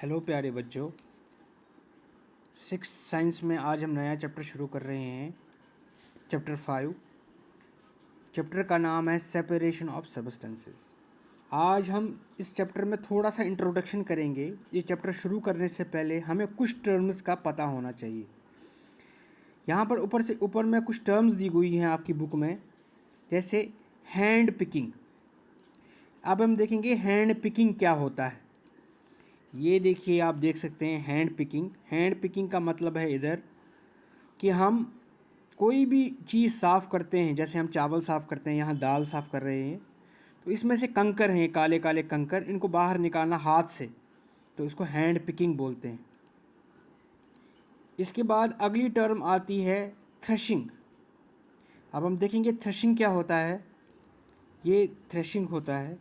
Hello प्यारे बच्चों, six science में आज हम नया चैप्टर शुरू कर रहे हैं। चैप्टर 5। चैप्टर का नाम है सेपरेशन ऑफ सब्सटेंसेस। आज हम इस चैप्टर में थोड़ा सा इंट्रोडक्शन करेंगे। ये चैप्टर शुरू करने से पहले हमें कुछ टर्म्स का पता होना चाहिए। यहाँ पर ऊपर में कुछ टर्म्स दी हुई हैं आपकी बुक में, जैसे हैंड पिकिंग। अब हम देखेंगे हैंड पिकिंग क्या होता है। ये देखिए, आप देख सकते हैं हैंड पिकिंग। हैंड पिकिंग का मतलब है इधर कि हम कोई भी चीज़ साफ़ करते हैं, जैसे हम चावल साफ़ करते हैं, यहाँ दाल साफ़ कर रहे हैं, तो इसमें से कंकर हैं, काले काले कंकर, इनको बाहर निकालना हाथ से, तो इसको हैंड पिकिंग बोलते हैं। इसके बाद अगली टर्म आती है थ्रेशिंग। अब हम देखेंगे थ्रेशिंग क्या होता है। ये थ्रेशिंग होता है,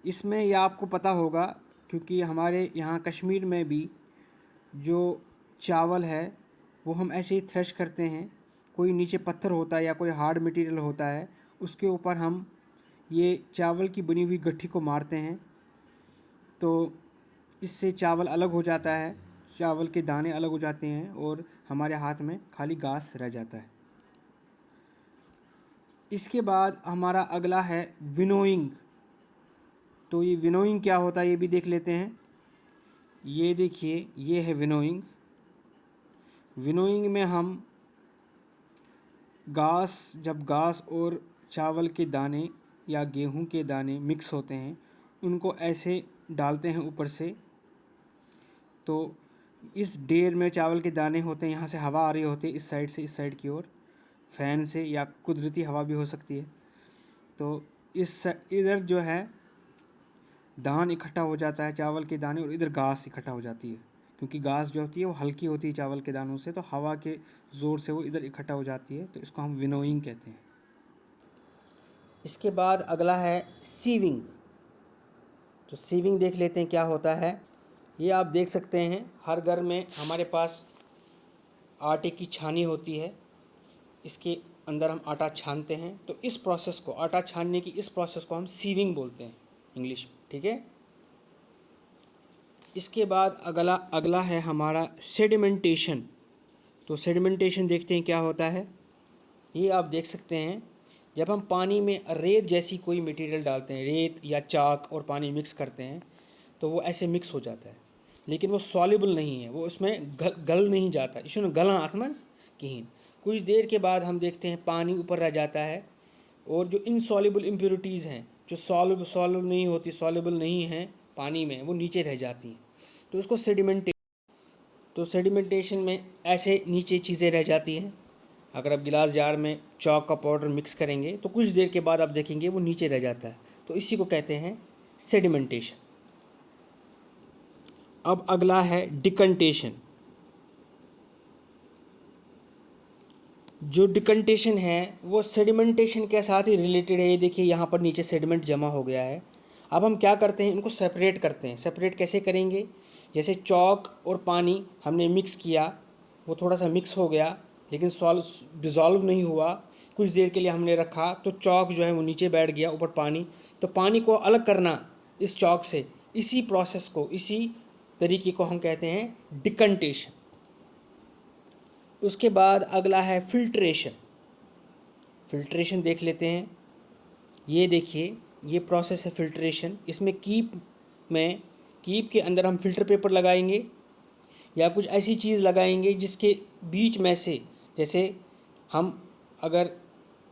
इसमें यह आपको पता होगा क्योंकि हमारे यहाँ कश्मीर में भी जो चावल है वो हम ऐसे ही थ्रेश करते हैं। कोई नीचे पत्थर होता है या कोई हार्ड मटेरियल होता है, उसके ऊपर हम ये चावल की बनी हुई गट्ठी को मारते हैं, तो इससे चावल अलग हो जाता है, चावल के दाने अलग हो जाते हैं और हमारे हाथ में खाली घास रह जाता है। इसके बाद हमारा अगला है विनोइंग। तो ये विनोइंग क्या होता है ये भी देख लेते हैं। ये देखिए, ये है विनोइंग। विनोइंग में हम जब घास और चावल के दाने या गेहूं के दाने मिक्स होते हैं, उनको ऐसे डालते हैं ऊपर से, तो इस ढेर में चावल के दाने होते हैं, यहाँ से हवा आ रही होती है इस साइड से इस साइड की ओर, फैन से या कुदरती हवा भी हो सकती है। तो इधर जो है धान इकट्ठा हो जाता है, चावल के दाने, और इधर घास इकट्ठा हो जाती है, क्योंकि घास जो होती है वो हल्की होती है चावल के दानों से, तो हवा के ज़ोर से वो इधर इकट्ठा हो जाती है, तो इसको हम विनोइंग कहते हैं। इसके बाद अगला है सीविंग। तो सीविंग देख लेते हैं क्या होता है। ये आप देख सकते हैं, हर घर में हमारे पास आटे की छानी होती है, इसके अंदर हम आटा छानते हैं, तो इस प्रोसेस को, आटा छानने की इस प्रोसेस को हम सीविंग बोलते हैं इंग्लिश में, ठीक है। इसके बाद अगला है हमारा सेडिमेंटेशन। तो सेडिमेंटेशन देखते हैं क्या होता है। ये आप देख सकते हैं, जब हम पानी में रेत जैसी कोई मटेरियल डालते हैं, रेत या चाक और पानी मिक्स करते हैं, तो वो ऐसे मिक्स हो जाता है, लेकिन वो सॉल्युबल नहीं है, वो उसमें गल नहीं जाता। इसमें गलन आत्मस कहीं कुछ देर के बाद हम देखते हैं पानी ऊपर रह जाता है, और जो इनसॉल्युबल इम्प्योरिटीज़ हैं, जो सॉल्युबल नहीं होती, सॉल्युबल नहीं हैं पानी में, वो नीचे रह जाती हैं, तो उसको सेडिमेंटेशन में ऐसे नीचे चीज़ें रह जाती हैं। अगर आप गिलास जार में चॉक का पाउडर मिक्स करेंगे तो कुछ देर के बाद आप देखेंगे वो नीचे रह जाता है, तो इसी को कहते हैं सेडिमेंटेशन। अब अगला है डिकंटेशन। जो डिकंटेशन है वो सेडिमेंटेशन के साथ ही रिलेटेड है। ये देखिए, यहाँ पर नीचे सेडिमेंट जमा हो गया है। अब हम क्या करते हैं, इनको सेपरेट करते हैं। सेपरेट कैसे करेंगे, जैसे चॉक और पानी हमने मिक्स किया, वो थोड़ा सा मिक्स हो गया लेकिन डिज़ोल्व नहीं हुआ, कुछ देर के लिए हमने रखा, तो चॉक जो है वो नीचे बैठ गया, ऊपर पानी, तो पानी को अलग करना इस चॉक से, इसी प्रोसेस को, इसी तरीके को हम कहते हैं डिकंटेशन। उसके बाद अगला है फिल्ट्रेशन। फिल्ट्रेशन देख लेते हैं। ये देखिए, ये प्रोसेस है फिल्ट्रेशन। इसमें कीप के अंदर हम फ़िल्टर पेपर लगाएंगे या कुछ ऐसी चीज़ लगाएंगे जिसके बीच में से, जैसे हम अगर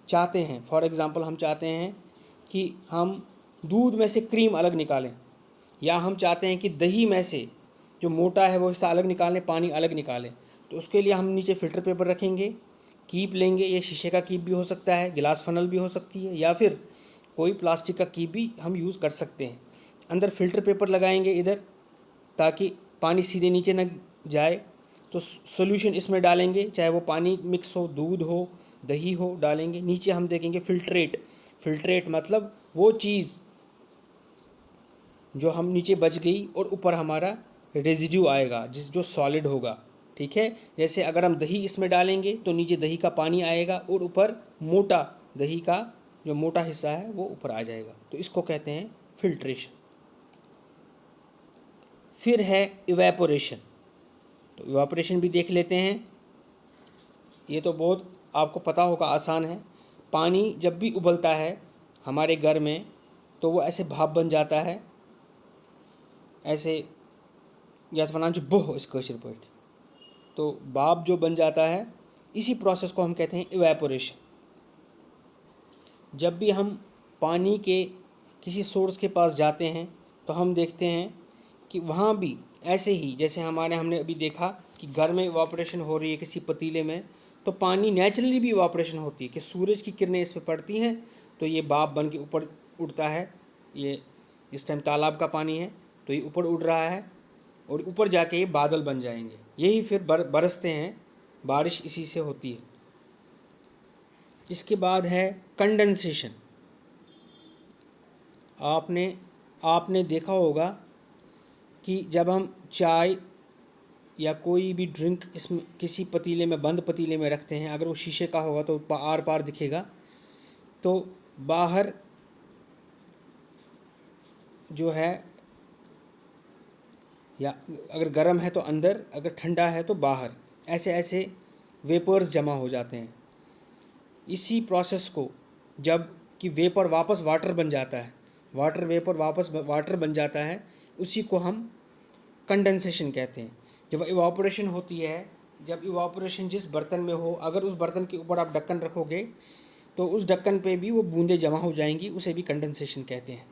चाहते हैं, फॉर एग्ज़ाम्पल हम चाहते हैं कि हम दूध में से क्रीम अलग निकालें, या हम चाहते हैं कि दही में से जो मोटा है वो हिस्सा अलग निकालें, पानी अलग निकालें, तो उसके लिए हम नीचे फ़िल्टर पेपर रखेंगे, कीप लेंगे। ये शीशे का कीप भी हो सकता है, गिलास फनल भी हो सकती है, या फिर कोई प्लास्टिक का कीप भी हम यूज़ कर सकते हैं। अंदर फ़िल्टर पेपर लगाएंगे इधर, ताकि पानी सीधे नीचे न जाए। तो सॉल्यूशन इसमें डालेंगे, चाहे वो पानी मिक्स हो, दूध हो, दही हो, डालेंगे। नीचे हम देखेंगे फिल्ट्रेट मतलब वो चीज़ जो हम नीचे बच गई और ऊपर हमारा रेजिड्यू आएगा, जो सॉलिड होगा, ठीक है। जैसे अगर हम दही इसमें डालेंगे तो नीचे दही का पानी आएगा और ऊपर मोटा दही का जो मोटा हिस्सा है वो ऊपर आ जाएगा, तो इसको कहते हैं फिल्ट्रेशन। फिर है इवेपोरेशन। तो इवेपोरेशन भी देख लेते हैं। ये तो बहुत आपको पता होगा, आसान है। पानी जब भी उबलता है हमारे घर में तो वो ऐसे भाप बन जाता है, ऐसे यथ वनान जो बोह इस कशर पट, तो भाप जो बन जाता है, इसी प्रोसेस को हम कहते हैं इवेपोरेशन। जब भी हम पानी के किसी सोर्स के पास जाते हैं तो हम देखते हैं कि वहाँ भी ऐसे ही जैसे हमने अभी देखा कि घर में इवापोरेशन हो रही है किसी पतीले में, तो पानी नेचुरली भी इवापोरेशन होती है कि सूरज की किरणें इस पर पड़ती हैं तो ये भाप बन के ऊपर उड़ता है। ये इस टाइम तालाब का पानी है तो ये ऊपर उड़ रहा है और ऊपर जाके ये बादल बन जाएंगे, यही फिर बरसते हैं, बारिश इसी से होती है। इसके बाद है कंडेंसेशन। आपने देखा होगा कि जब हम चाय या कोई भी ड्रिंक इसमें किसी पतीले में, बंद पतीले में रखते हैं, अगर वो शीशे का होगा तो आर पार दिखेगा, तो बाहर जो है, या अगर गर्म है तो अंदर, अगर ठंडा है तो बाहर, ऐसे ऐसे वेपर्स जमा हो जाते हैं। इसी प्रोसेस को जब कि वेपर वापस वाटर बन जाता है, वाटर वेपर वापस वाटर बन जाता है, उसी को हम कंडेंसेशन कहते हैं। जब इवापोरेशन होती है, जब इवापोरेशन जिस बर्तन में हो, अगर उस बर्तन के ऊपर आप ढक्कन रखोगे तो उस ढक्कन पे भी वो बूंदें जमा हो जाएंगी, उसे भी कंडेंसेशन कहते हैं।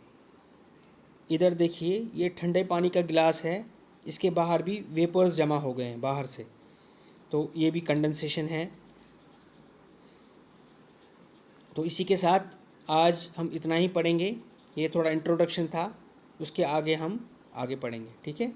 इधर देखिए, ये ठंडे पानी का गिलास है, इसके बाहर भी वेपर्स जमा हो गए हैं बाहर से, तो ये भी कंडेंसेशन है। तो इसी के साथ आज हम इतना ही पढ़ेंगे। ये थोड़ा इंट्रोडक्शन था, उसके आगे हम आगे पढ़ेंगे, ठीक है।